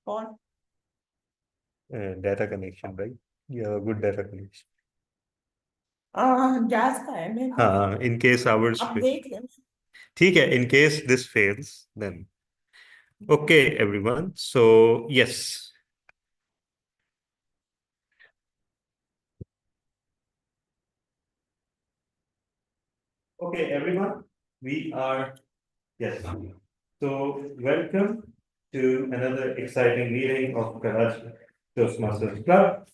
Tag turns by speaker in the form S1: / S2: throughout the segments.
S1: कौन?
S2: Data connection, right? Yeah, good data connection.
S1: Gas का है मेरे को.
S2: हाँ, in case ours
S1: अब देख लेना.
S2: ठीक है, in case this fails, then okay, everyone. So yes. Okay, everyone. We are yes. So welcome to another exciting meeting of Karachi Toastmasters Club.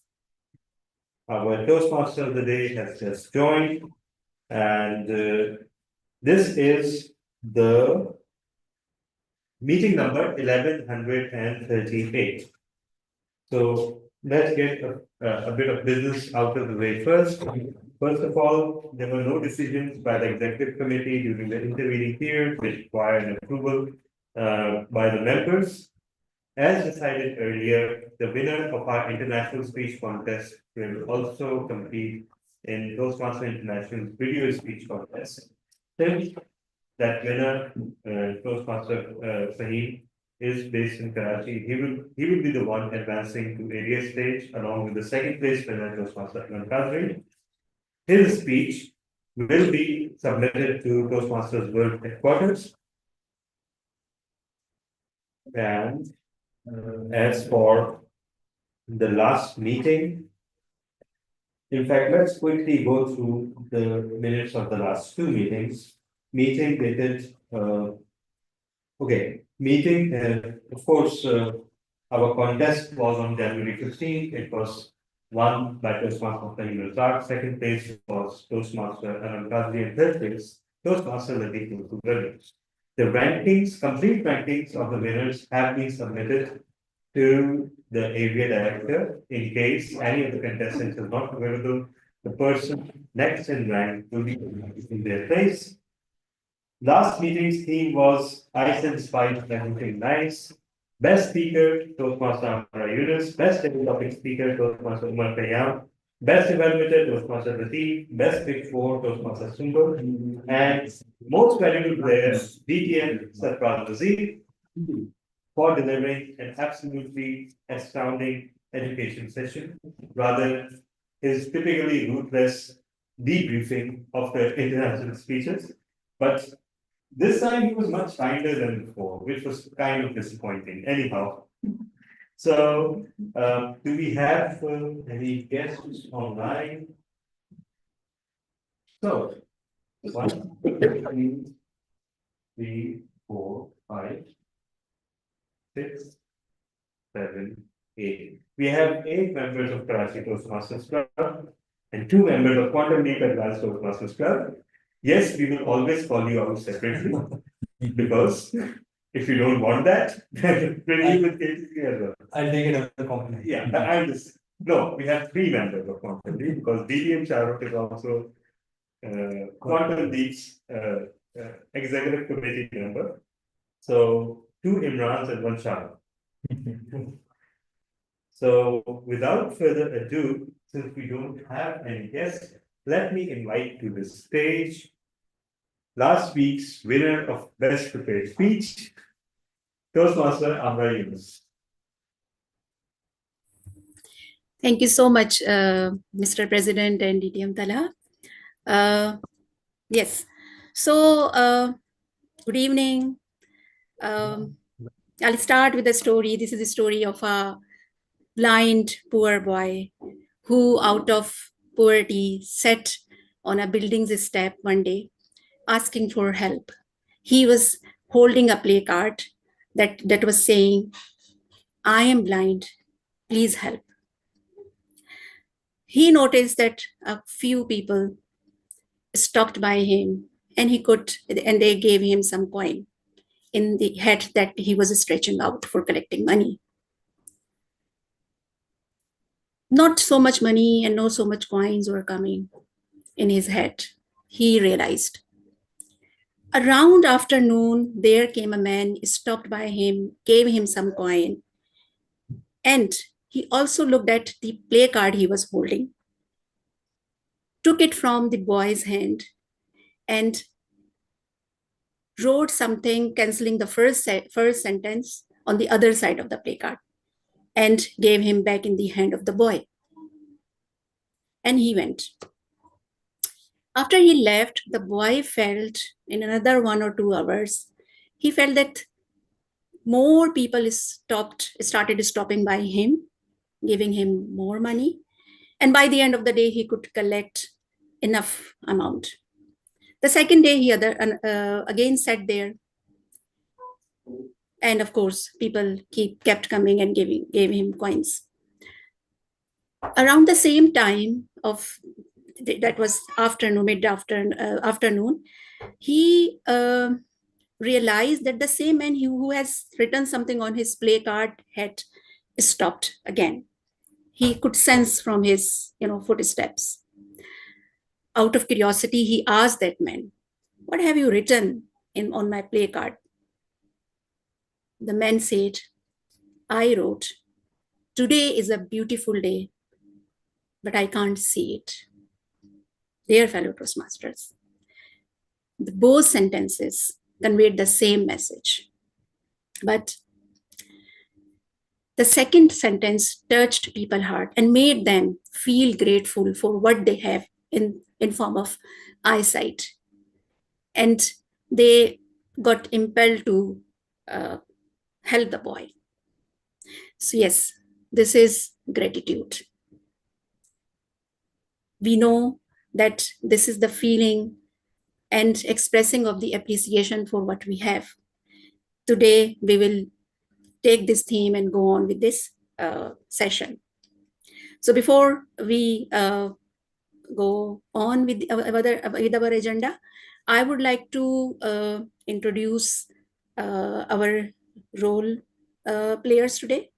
S2: Our Toastmaster of the day has just joined, and this is the meeting number 1138. So let's get a bit of business out of the way first. First of all, there were no decisions by the executive committee during the intervening period which require an approval by the members. As decided earlier, the winner of our international speech contest will also compete in Toastmaster International video speech contest. Since that winner, Toastmaster Saheem, is based in Karachi, he will be the one advancing to area stage along with the second place winner, Toastmaster Imran Qadri. His speech will be submitted to Toastmasters World Headquarters. And as for the last meeting, in fact, let's quickly go through the minutes of the last two meetings. Meeting dated, meeting, of course, our contest was on January 15th. It was won by Toastmaster Fahim Razak. Second place was Toastmaster Anand Qadri, and third place, Toastmaster Latif Mukhtar. The rankings, complete rankings of the winners have been submitted to the area director. In case any of the contestants is not available, the person next in rank will be in their place. Last meeting's theme was Ice and Spice Everything Nice. Best speaker, Toastmaster Amra Yunus. Best topic speaker, Toastmaster Umar Khayyam. Best evaluator, Toastmaster Latif. Best Big Four, Toastmaster Sumber. And most valuable player, DTN Sarfraz Wazir, for delivering an absolutely astounding education session. Rather, his typically ruthless debriefing of the international speeches. But this time he was much kinder than before, which was kind of disappointing. Anyhow, so do we have any guests online? So, 1, 2, 3, 4, 5, 6, 7, 8. We have 8 members of Karachi Toastmasters Club and 2 members of Quantum Leap Advanced Toastmasters Club. Yes, we will always call you out separately because if you don't want that, then bring you with KTC as well.
S3: I'll take it as a compliment.
S2: Yeah, I'm just no. We have 3 members of Quantum Leap because DDM Sharuk is also Quantum Leap's executive committee member. So 2 Imrans and 1 Sharuk. So without further ado, since we don't have any guests, let me invite to the stage last week's winner of Best Prepared Speech, Toastmaster Amra Yunus.
S4: Thank you so much, Mr. President and DTM Tala. Yes, so good evening. I'll start with a story. This is a story of a blind, poor boy who, out of poverty, sat on a building's step one day asking for help. He was holding a placard that was saying, "I am blind, please help." He noticed that a few people stopped by him and they gave him some coin in the hat that he was stretching out for collecting money. Not so much money and not so much coins were coming in his hat, he realized. Around afternoon, there came a man, stopped by him, gave him some coin, and he also looked at the placard he was holding, took it from the boy's hand, and wrote something canceling the first sentence on the other side of the placard. and gave him back in the hand of the boy. And he went. After he left, the boy felt in another 1 or 2 hours, he felt that more people started stopping by him, giving him more money. And by the end of the day, he could collect enough amount. The second day, he again sat there. And of course, people kept coming and gave him coins. Around the same time of that was afternoon, he realized that the same man who has written something on his play card had stopped again. He could sense from his footsteps. Out of curiosity, he asked that man, "What have you written on my play card?" The man said, "I wrote, 'Today is a beautiful day, but I can't see it.'" Dear fellow Toastmasters, both sentences conveyed the same message. But the second sentence touched people's heart and made them feel grateful for what they have in form of eyesight. And they got impelled to help the boy. So yes, this is gratitude. We know that this is the feeling and expressing of the appreciation for what we have. Today, we will take this theme and go on with this session. So before we go on with our agenda, I would like to introduce our role players today.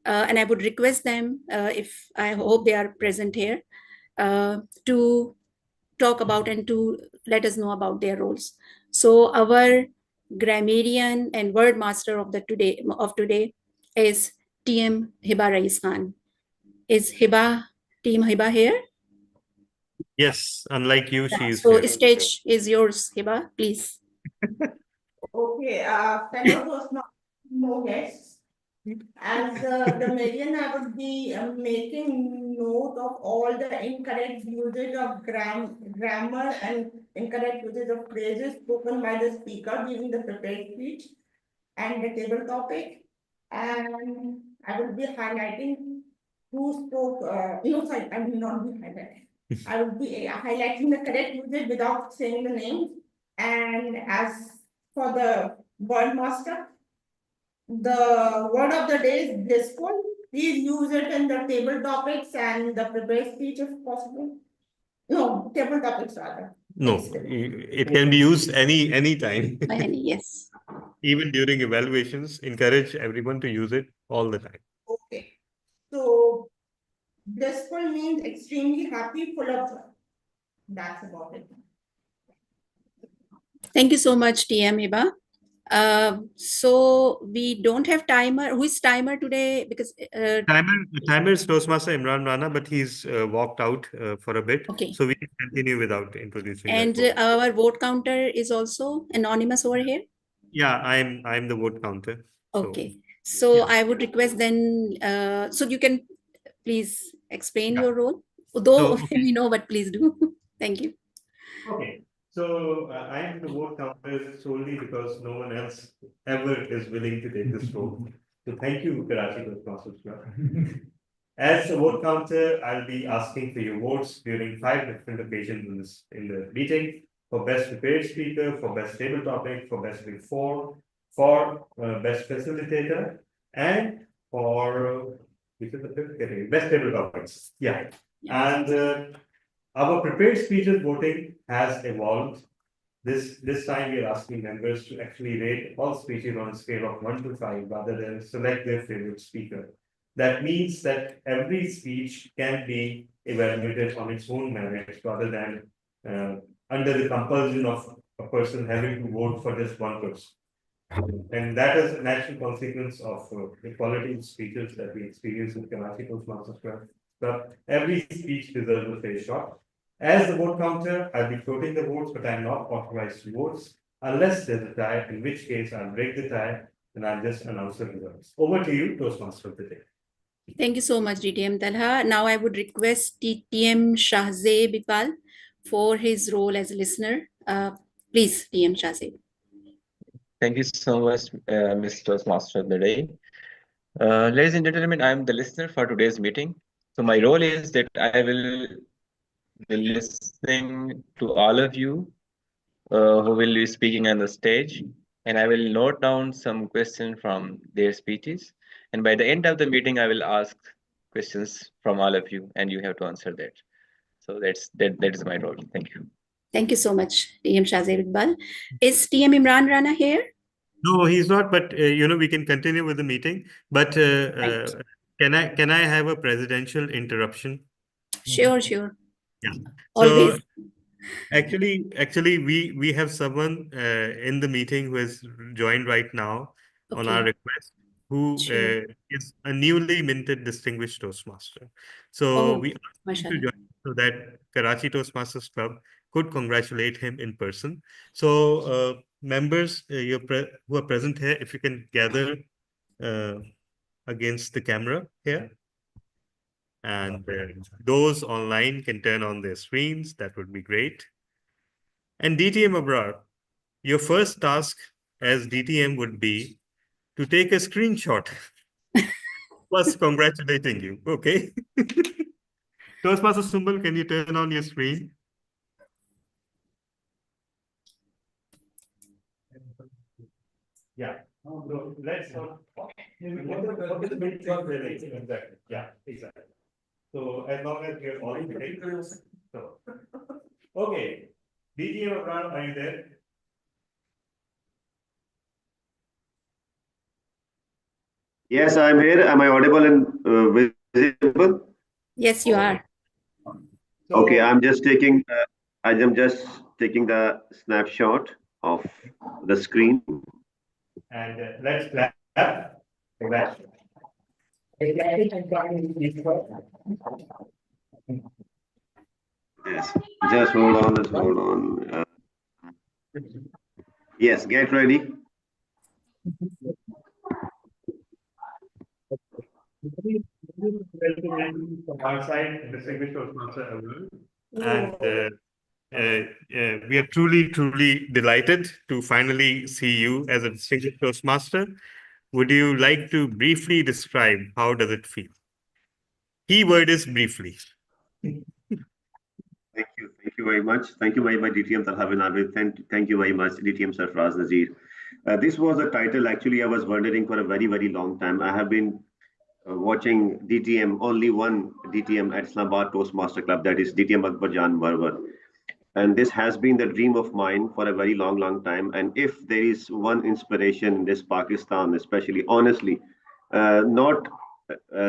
S4: And I would request them, if I hope they are present here, to talk about and to let us know about their roles. So our grammarian and word master of today is TM Hiba Rais Khan. Is Team Hiba here?
S2: Yes, unlike you, she is
S4: So
S2: here.
S4: stage is yours, Hiba, please.
S1: Okay, fellow Toastmasters, no guests. As the Marian, I would be making note of all the incorrect usage of grammar and incorrect usage of phrases spoken by the speaker during the prepared speech and the table topic. And I will be highlighting who spoke, no, sorry, I will not be highlighting. I will be highlighting the correct usage without saying the names. And as for the word master, the word of the day is blissful. Please use it in the table topics and the prepared speech if possible. No, table topics rather.
S2: No, it can be used any time.
S4: Yes.
S2: Even during evaluations, encourage everyone to use it all the time.
S1: Okay. So blissful means extremely happy, full of joy. That's about it.
S4: Thank you so much, TM Hiba. So we don't have timer. Who is timer today? Because
S2: Timer is Toastmaster Imran Rana, but he's walked out for a bit.
S4: okay.
S2: So we can continue without introducing
S4: And
S2: that.
S4: our vote counter is also anonymous over here.
S2: Yeah, I'm the vote counter.
S4: Okay. So
S2: yeah.
S4: I would request then, so you can please explain your role. Though we know, but please do. Thank you.
S2: Okay. So I am the vote counter solely because no one else ever is willing to take this role. So thank you, Karachi Toastmasters Club. As a vote counter, I'll be asking for your votes during 5 different occasions in the meeting: for best prepared speaker, for best table topic, for best big four, for best facilitator, and for which is the fifth category, best table topics. Yeah. And our prepared speeches voting has evolved. This time we are asking members to actually rate all speeches on a scale of 1 to 5 rather than select their favorite speaker. That means that every speech can be evaluated on its own merits rather than under the compulsion of a person having to vote for just one person. And that is a natural consequence of the quality of speeches that we experience in Karachi Toastmasters Club. But every speech deserves a fair shot. As the vote counter, I'll be floating the votes, but I'm not authorized to vote unless there's a tie, in which case I'll break the tie and I'll just announce the results. Over to you, Toastmaster of the day.
S4: Thank you so much, DTM Talha. Now I would request DTM Shahzeb Iqbal for his role as a listener. Please, TM Shahzeb.
S3: Thank you so much, Mr. Toastmaster of the day. Ladies and gentlemen, I am the listener for today's meeting. So my role is that I will be listening to all of you who will be speaking on the stage, and I will note down some questions from their speeches. And by the end of the meeting, I will ask questions from all of you, and you have to answer that. So that is my role. Thank you.
S4: Thank you so much, TM Shahzeb Iqbal. Is TM Imran Rana here?
S2: No, he's not, but we can continue with the meeting. But
S4: Right.
S2: can I have a presidential interruption?
S4: Sure, sure.
S2: Yeah.
S4: Always.
S2: So actually, we have someone in the meeting who has joined right now on our
S4: Okay.
S2: request, who
S4: Sure.
S2: is a newly minted distinguished Toastmaster. So
S4: Oh,
S2: we asked him to
S4: mashallah.
S2: join so that Karachi Toastmasters Club could congratulate him in person. So members who are present here, if you can gather uh, against the camera here. And those online can turn on their screens. That would be great. And DTM Abrar, your first task as DTM would be to take a screenshot plus congratulating you. Okay. Toastmaster Sumbal, can you turn on your screen? Yeah. Let's exactly. Yeah, exactly. So as long as you're all in so okay. DTM Abrar, are you there?
S5: Yes, I'm here. Am I audible and visible?
S4: Yes, you are.
S5: Okay,
S2: So,
S5: I am just taking the snapshot of the screen.
S2: and let's clap. Clap.
S5: Yes, just hold on. Yes, get ready.
S2: From our side, distinguished Toastmaster Arun. And we are truly delighted to finally see you as a distinguished Toastmaster. Would you like to briefly describe how does it feel? Keyword is briefly.
S5: Thank you very much. Thank you very much, DTM Talha bin Abid. Thank you very much, DTM Sarfraz Nazir. This was a title actually I was wondering for a very long time. I have been watching DTM, only one DTM at Islamabad Toastmaster Club, that is DTM Akbar Jan Barwar. And this has been the dream of mine for a very long time. And if there is one inspiration in this Pakistan, especially honestly, not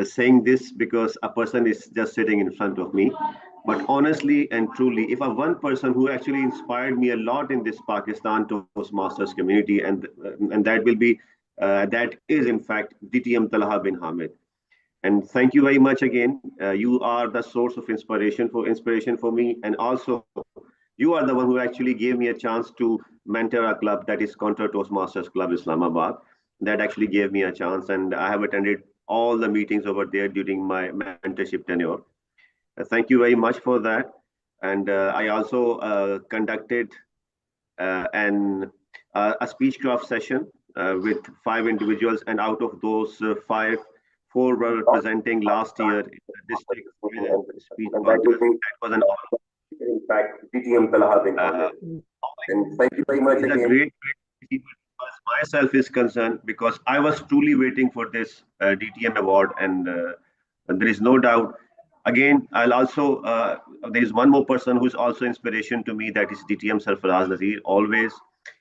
S5: saying this because a person is just sitting in front of me, but honestly and truly, if a one person who actually inspired me a lot in this Pakistan Toastmasters community, and that will be that is in fact DTM Talha bin Hamid. And thank you very much again. You are the source of inspiration for me, and also you are the one who actually gave me a chance to mentor a club, that is Contour Toastmasters Club Islamabad. That actually gave me a chance, and I have attended all the meetings over there during my mentorship tenure. Thank you very much for that. And I also conducted a speechcraft session with 5 individuals, and out of those 5, 4 were representing last year in the district speech contest. That was an honor. In fact, DTM Talha bin Hamid. And thank you very much again. It's a great achievement as myself is concerned, because I was truly waiting for this DTM award, and there is no doubt. Again, I'll also there is one more person who's also inspiration to me. That is DTM Sarfaraz Nazir. Always,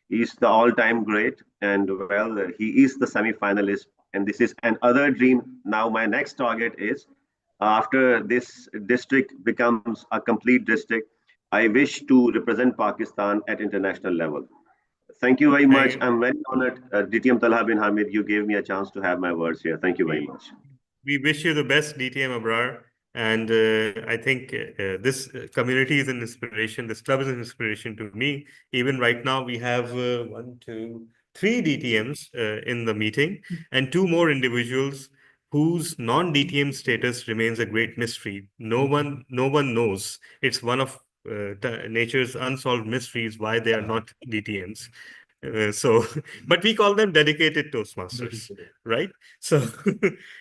S5: he's the all-time great, and well, he is the semi-finalist. And this is another dream. Now, my next target is after this district becomes a complete district, I wish to represent Pakistan at international level. Thank you very much. I'm very honored, DTM Talha bin Hamid. You gave me a chance to have my words here. Thank you very much.
S2: We wish you the best, DTM Abrar. And I think this community is an inspiration. This club is an inspiration to me. Even right now, we have 1, 2, 3 DTMs in the meeting, and 2 more individuals whose non-DTM status remains a great mystery. No one knows. It's one of nature's unsolved mysteries why they are not DTMs. But we call them dedicated Toastmasters, right? So,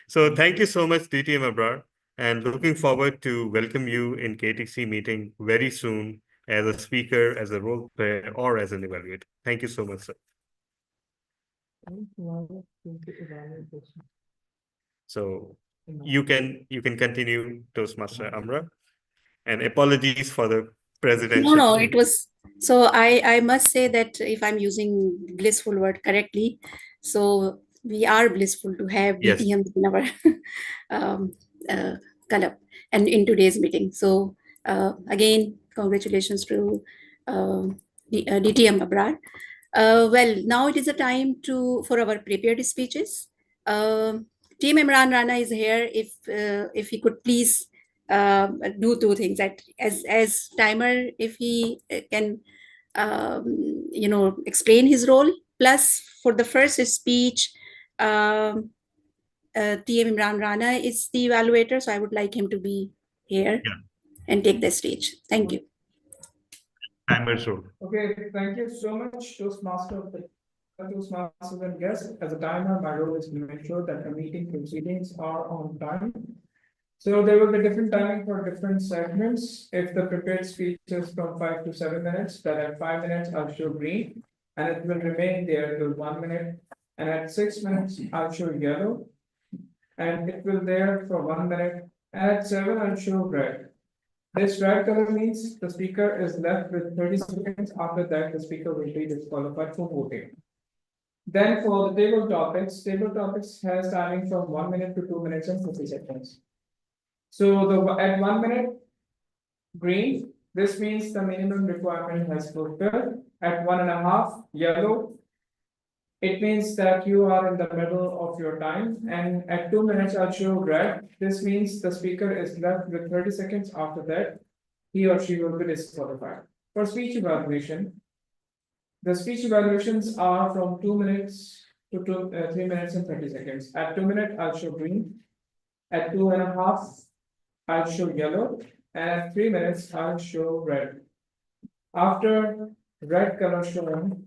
S2: so thank you so much, DTM Abrar, and looking forward to welcome you in KTC meeting very soon as a speaker, as a role player, or as an evaluator. Thank you so much, sir. So you can continue, Toastmaster Amra, and apologies for the presidential.
S4: No, it was, so I must say that if I'm using blissful word correctly, so we are blissful to have
S2: Yes.
S4: DTM in our um, club and in today's meeting. So again, congratulations to DTM Abrar. Well, now it is a time for our prepared speeches. Team Imran Rana is here. If he could please do two things, that as timer, if he can explain his role, plus for the first speech, TM Imran Rana is the evaluator, so I would like him to be here and take the stage. Thank you.
S2: Timer's role.
S6: Okay, thank you so much, Toastmasters and guests. As a timer, my role is to make sure that the meeting proceedings are on time. So there will be different timing for different segments. If the prepared speech is from 5 to 7 minutes, then at 5 minutes, I'll show green, and it will remain there till 1 minute. And at 6 minutes, I'll show yellow, and it will there for 1 minute. And at 7, I'll show red. This red color means the speaker is left with 30 seconds. After that, the speaker will be disqualified for voting. Then for the table topics has timing from 1 minute to 2 minutes and 50 seconds. So at 1 minute, green, this means the minimum requirement has fulfilled. At 1.5, yellow, it means that you are in the middle of your time. And at 2 minutes, I'll show red. This means the speaker is left with 30 seconds. After that, he or she will be disqualified. For speech evaluation, the speech evaluations are from 2 minutes to 3 minutes and 30 seconds. At 2 minutes, I'll show green. At 2.5, I'll show yellow. And at 3 minutes, I'll show red. After red color shown,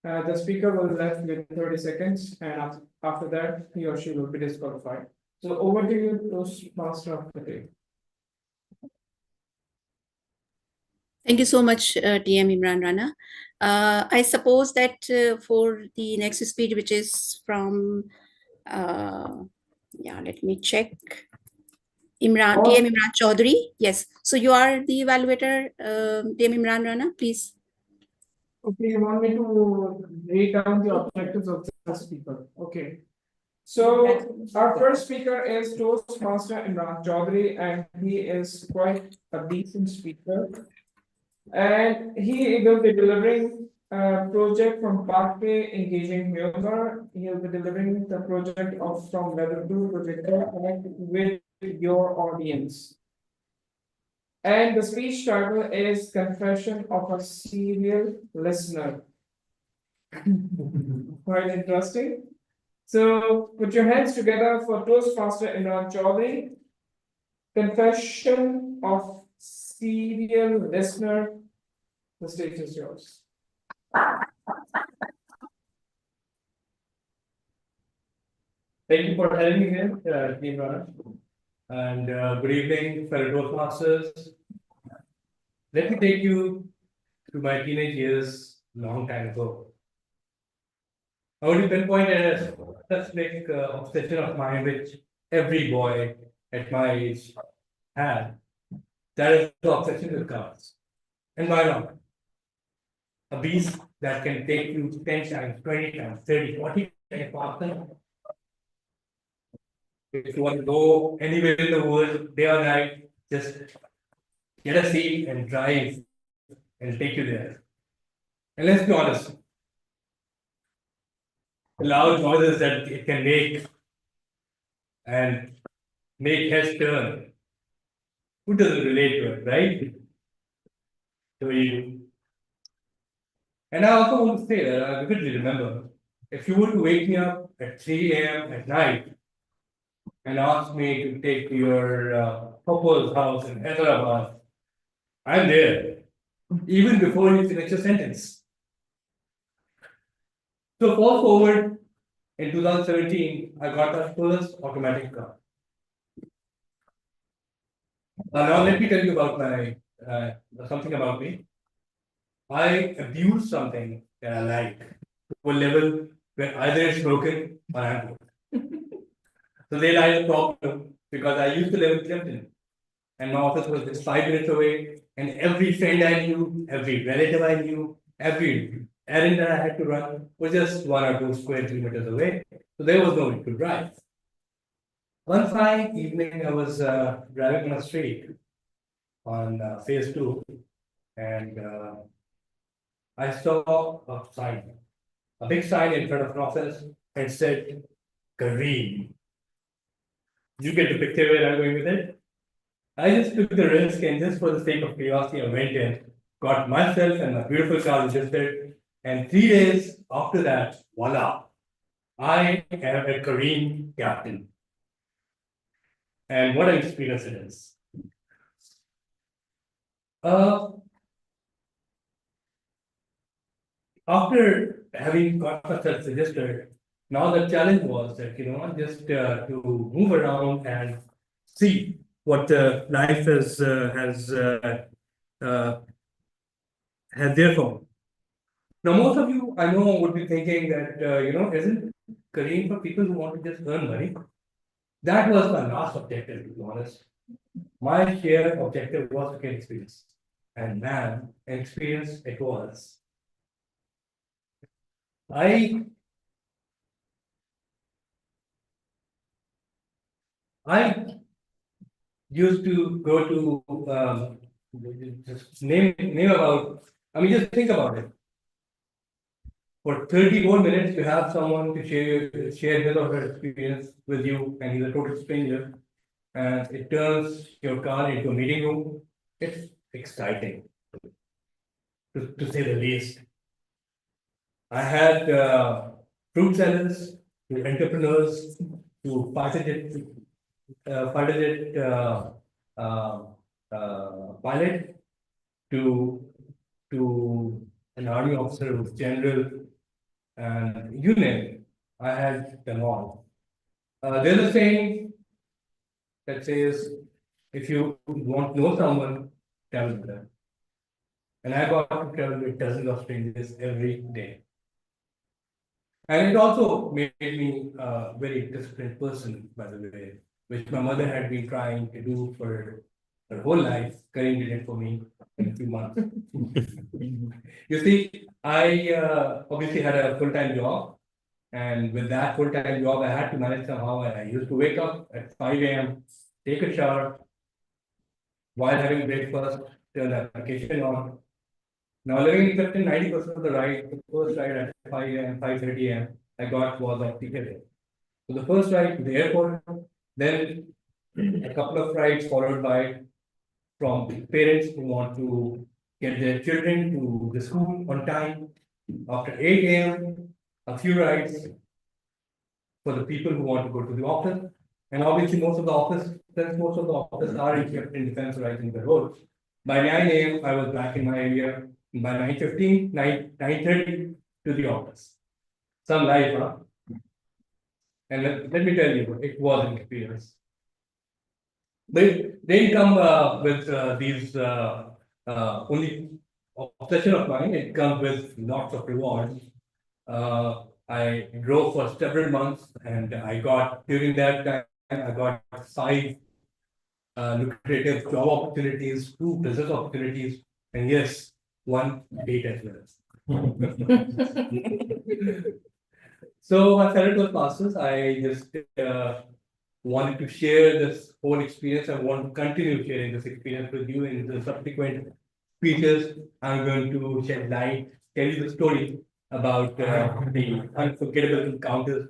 S6: the speaker will be left with 30 seconds, and after that, he or she will be disqualified. So over to you, Toastmaster of the day.
S4: Thank you so much, TM Imran Rana. I suppose that for the next speech, which is from, let me check. TM Imran Chaudhary. Yes. So you are the evaluator, TM Imran Rana, please.
S6: Okay, you want me to lay down the objectives of the speaker? Okay. So our first speaker is Toastmaster Imran Chaudhary, and he is quite a decent speaker. And he will be delivering a project from Pathway Engaging Humor. He'll be delivering the project of from Level 2 projector with your audience. And the speech title is Confession of a Serial Listener. Quite interesting. So put your hands together for Toastmaster Imran Chaudhary. Confession of Serial Listener. The stage is yours.
S7: Thank you for having me here, Imran. And good evening, fellow Toastmasters. Let me take you to my teenage years, long time ago. I want to pinpoint a specific obsession of mine, which every boy at my age had. That is the obsession with cars. And why not? A beast that can take you 10 times, 20 times, 30, 40 times faster. If you want to go anywhere in the world, day or night, just get a seat and drive and take you there. And let's be honest, the loud noises that it can make and make heads turn. Who doesn't relate to it, right? So you. And I also want to say that I vividly remember, if you were to wake me up at 3 a.m. at night and ask me to take to your proposed house in Hyderabad, I'm there, even before you finish your sentence. So fast forward, in 2017, I got my first automatic car. Now let me tell you about my something about me. I abuse something that I like to a level where either it's broken or I'm broken. So there lies a problem because I used to live in Clifton and my office was just 5 minutes away, and every friend I knew, every relative I knew, every errand that I had to run was just 1 or 2 square kilometers away. So there was no way to drive. One fine evening, I was driving on a street on phase 2, and I saw a sign, a big sign in front of an office, and it said Kareem. You get the picture where I'm going with it? I just took the risk, and just for the sake of curiosity, I went in, got myself and my beautiful car registered, and 3 days after that, voila, I am a Kareem captain. And what an experience it is. After having got myself registered, now the challenge was that, just to move around and see what life uh, has there for me. Now, most of you I know would be thinking that, isn't Kareem for people who want to just earn money? That was my last objective, to be honest. My sheer objective was to get experience. And man, experience it was. I used to go to just name about. I mean, just think about it. For 30 more minutes, you have someone to share his or her experience with you, and he's a total stranger, and it turns your car into a meeting room. It's exciting, to say the least. I had fruit sellers, to entrepreneurs, to fighter jet pilot, to an army officer who's general, and you name it. I had them all. There's a saying that says, if you want to know someone, travel with them. And I got to travel with dozens of strangers every day. And it also made me a very disciplined person, by the way, which my mother had been trying to do for her whole life. Kareem did it for me in a few months. You see, I obviously had a full-time job. And with that full-time job, I had to manage somehow. And I used to wake up at 5 a.m., take a shower, while having breakfast, turn the application on. Now, living in Clifton, 90% of the ride, the first ride at 5 a.m., 5:30 a.m., I got was at the So the first ride to the airport, then a couple of rides followed by from parents who want to get their children to the school on time. After 8 a.m., a few rides for the people who want to go to the office. And obviously, most of the offices are in defense right in the road. By 9 a.m., I was back in my area. By 9:15, 9:30 to the office. Some life, huh? And let me tell you, it was an experience. They didn't come with these only obsession of mine. It comes with lots of rewards. I drove for several months, and I got during that time I got 5 lucrative job opportunities, 2 business opportunities, and yes, 1 date as well. So my fellow Toastmasters, I just wanted to share this whole experience. I want to continue sharing this experience with you in the subsequent speeches. I'm going to shed light, tell you the story about the unforgettable encounters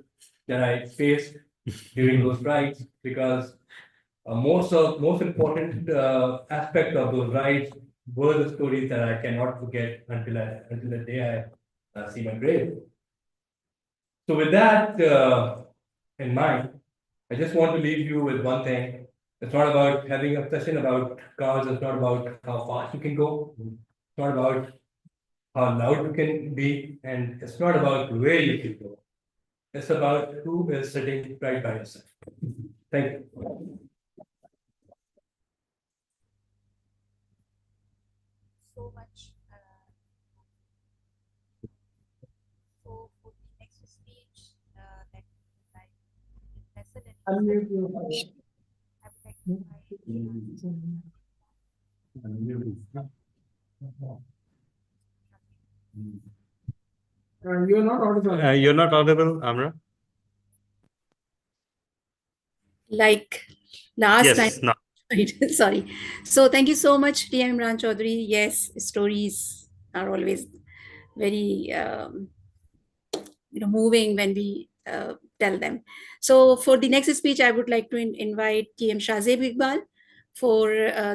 S7: that I faced during those rides, because most important aspect of those rides were the stories that I cannot forget until the day I see my grave. So with that in mind, I just want to leave you with one thing. It's not about having a session about cars, it's not about how fast you can go. It's not about how loud you can be, and it's not about where you can go. It's about who is sitting right by your side. Thank you.
S8: So much. So for the next speech, that I Professor Denise, I would like to invite
S6: You're not audible.
S2: You're not audible, Amra?
S4: Like last
S2: Yes,
S4: time.
S2: no.
S4: Right, sorry. So thank you so much, DM Imran Chaudhary. Yes, stories are always very moving when we tell them. So for the next speech, I would like to invite TM Shazeb Iqbal for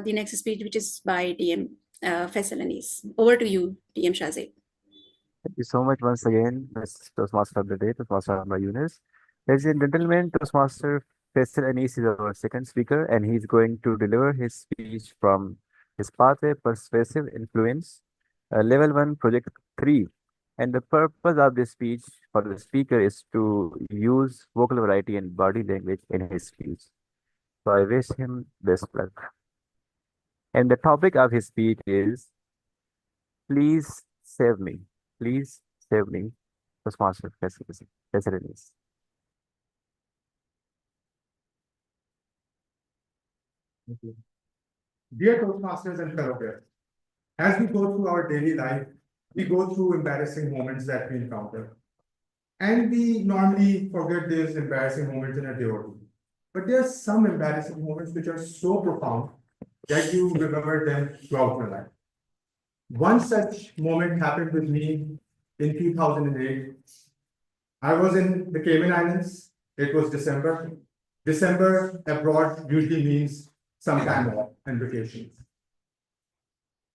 S4: the next speech, which is by TM Faisal Anis. Over to you, TM Shazeb.
S9: Thank you so much once again, Mr. Toastmaster of the Day, Toastmaster Amra Yunus. Ladies and gentlemen, Toastmaster Faisal Anis is our second speaker, and he's going to deliver his speech from his pathway Persuasive Influence, Level 1, Project 3. And the purpose of this speech for the speaker is to use vocal variety and body language in his speech. So I wish him best luck. And the topic of his speech is Please Save Me. Please save me. Toastmaster Faisal Anis.
S10: Dear Toastmasters and fellow guests, as we go through our daily life, we go through embarrassing moments that we encounter. And we normally forget these embarrassing moments in a day or two. But there are some embarrassing moments which are so profound that you remember them throughout your life. One such moment happened with me in 2008. I was in the Cayman Islands. It was December. December abroad usually means some time off and vacations.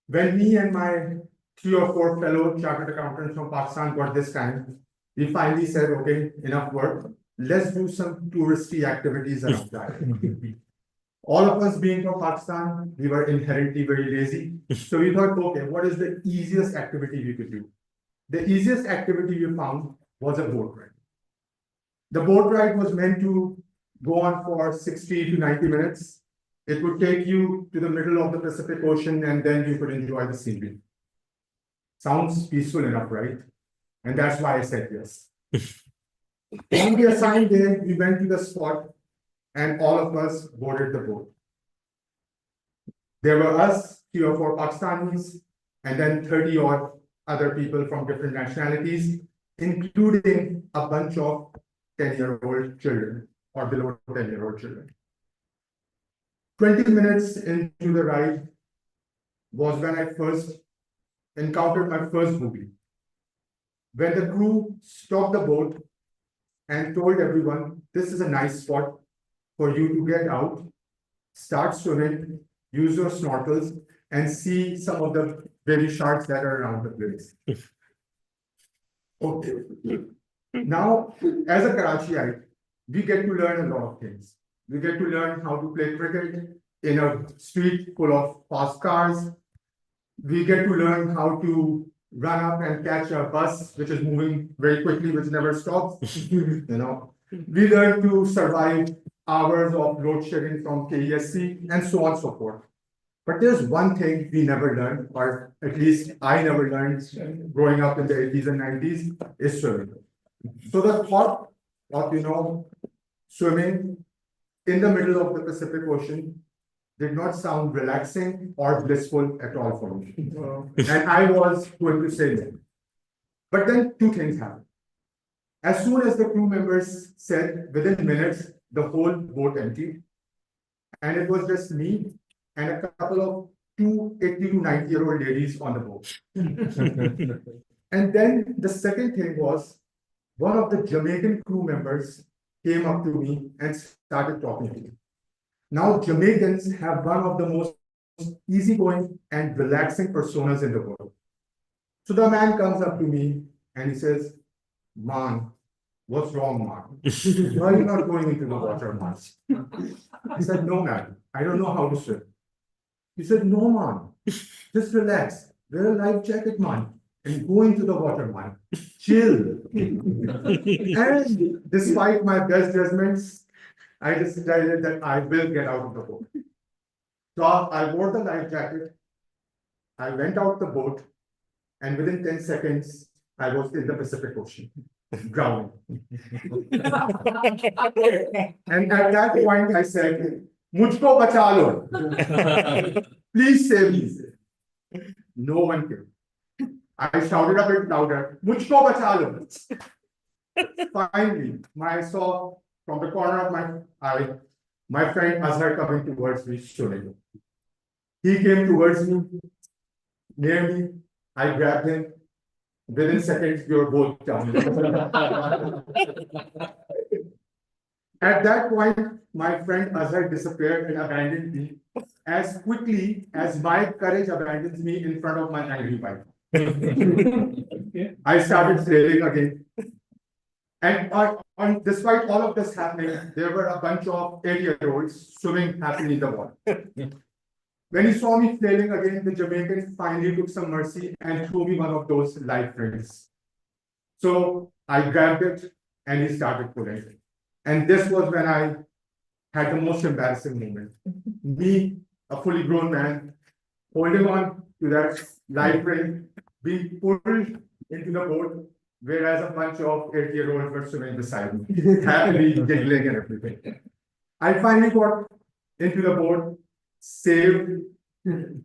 S10: When me and my 3 or 4 fellow chartered accountants from Pakistan got this time, we finally said, okay, enough work. Let's do some touristy activities around that. All of us being from Pakistan, we were inherently very lazy. So we thought, okay, what is the easiest activity we could do? The easiest activity we found was a boat ride. The boat ride was meant to go on for 60 to 90 minutes. It would take you to the middle of the Pacific Ocean and then you could enjoy the scenery. Sounds peaceful enough, right? And that's why I said yes. On the assigned day, we went to the spot and all of us boarded the boat. There were us, 3 or 4 Pakistanis, and then 30 odd other people from different nationalities, including a bunch of 10-year-old children or below 10-year-old children. 20 minutes into the ride was when I first encountered my first booby. When the crew stopped the boat and told everyone, this is a nice spot for you to get out, start swimming, use your snorkels, and see some of the baby sharks that are around the place. Okay. Now, as a Karachiite, we get to learn a lot of things. We get to learn how to play cricket in a street full of fast cars. We get to learn how to run up and catch a bus, which is moving very quickly, which never stops. We learn to survive hours of load shedding from KESC and so on and so forth. But there's one thing we never learned, or at least I never learned growing up in the 80s and 90s, is swimming. So the thought of, swimming in the middle of the Pacific Ocean did not sound relaxing or blissful at all for me. And I was going to say no. But then 2 things happened. As soon as the crew members said, within minutes, the whole boat emptied. And it was just me and a couple of 80 to 90-year-old ladies on the boat. And then the second thing was, one of the Jamaican crew members came up to me and started talking to me. Now, Jamaicans have one of the most easygoing and relaxing personas in the world. So the man comes up to me and he says, man, What's wrong, Mark? Why are you not going into the water, Mark? I said, no, man, I don't know how to swim. He said, no, man, just relax. Wear a life jacket, man, and go into the water, man. Chill. And despite my best judgments, I decided that I will get out of the boat. So I wore the life jacket. I went out the boat, and within 10 seconds, I was in the Pacific Ocean, drowning. And at that point, I said, "Mujhko bacha lo. Please save me." No one came. I shouted a bit louder, "Mujhko bacha lo." Finally, I saw from the corner of my eye, my friend Azhar coming towards me, swimming. He came towards me, near me. I grabbed him. Within seconds, we were both down. At that point, my friend Azhar disappeared and abandoned me as quickly as my courage abandons me in front of my angry wife. I started sailing again. And despite all of this happening, there were a bunch of 8-year-olds swimming happily in the water. When he saw me flailing again, the Jamaican finally took some mercy and threw me one of those life rings. So I grabbed it and he started pulling it. And this was when I had the most embarrassing moment. Me, a fully grown man, holding on to that life ring, being pulled into the boat, whereas a bunch of 8-year-olds were swimming beside me, happily giggling and everything. I finally got into the boat, saved, and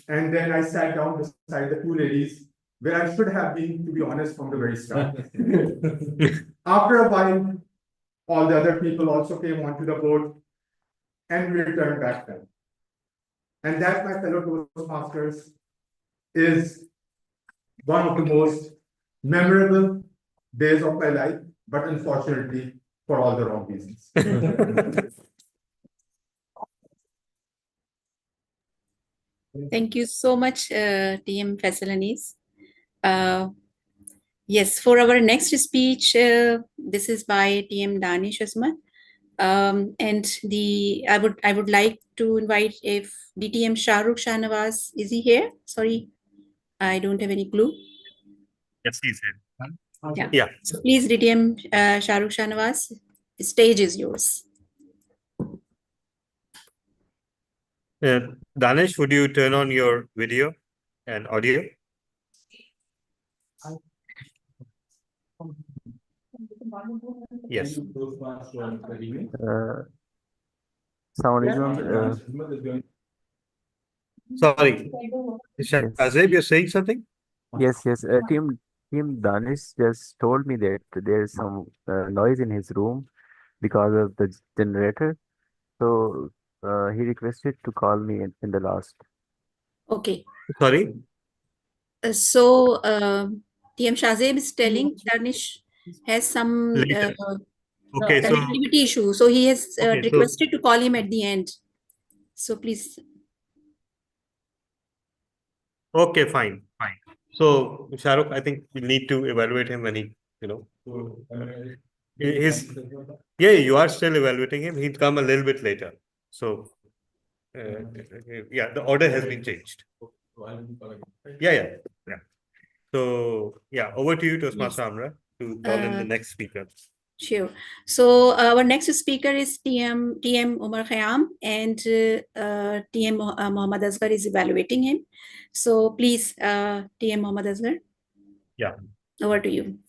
S10: then I sat down beside the two ladies, where I should have been, to be honest, from the very start. After a while, all the other people also came onto the boat, and we returned back then. And that, my fellow Toastmasters, is one of the most memorable days of my life, but unfortunately, for all the wrong reasons.
S4: Thank you so much, TM Faisalanis. Yes, for our next speech, this is by TM Danish Asmat. And I would like to invite if DTM Shahrukh Shahnawaz, is he here? Sorry, I don't have any clue.
S2: Yes, he's here.
S4: Yeah.
S2: Yeah.
S4: So please, DTM Shahrukh Shahnawaz, the stage is yours.
S2: Danish, would you turn on your video and audio? Yes.
S9: Assalamualaikum.
S2: Sorry. Azeb, you're saying something?
S9: Yes. Team Danish just told me that there's some noise in his room because of the generator. So he requested to call me in the last.
S4: Okay.
S2: Sorry?
S4: So TM Shazeb is telling Danish has some
S2: Later. Okay, so
S4: connectivity issue. So he has
S2: Okay, so-
S4: requested to call him at the end. So please.
S2: okay, fine. So Shahrukh, I think we need to evaluate him when he, yeah, you are still evaluating him. He'd come a little bit later. So yeah, the order has been changed. Yeah. So yeah, over to you, Toastmaster Amra, to call in the next speaker.
S4: Sure. So our next speaker is TM Umar Khayyam, and TM Mohammad Asghar is evaluating him. So please, TM Mohammad Asghar.
S2: Yeah.
S4: Over to you.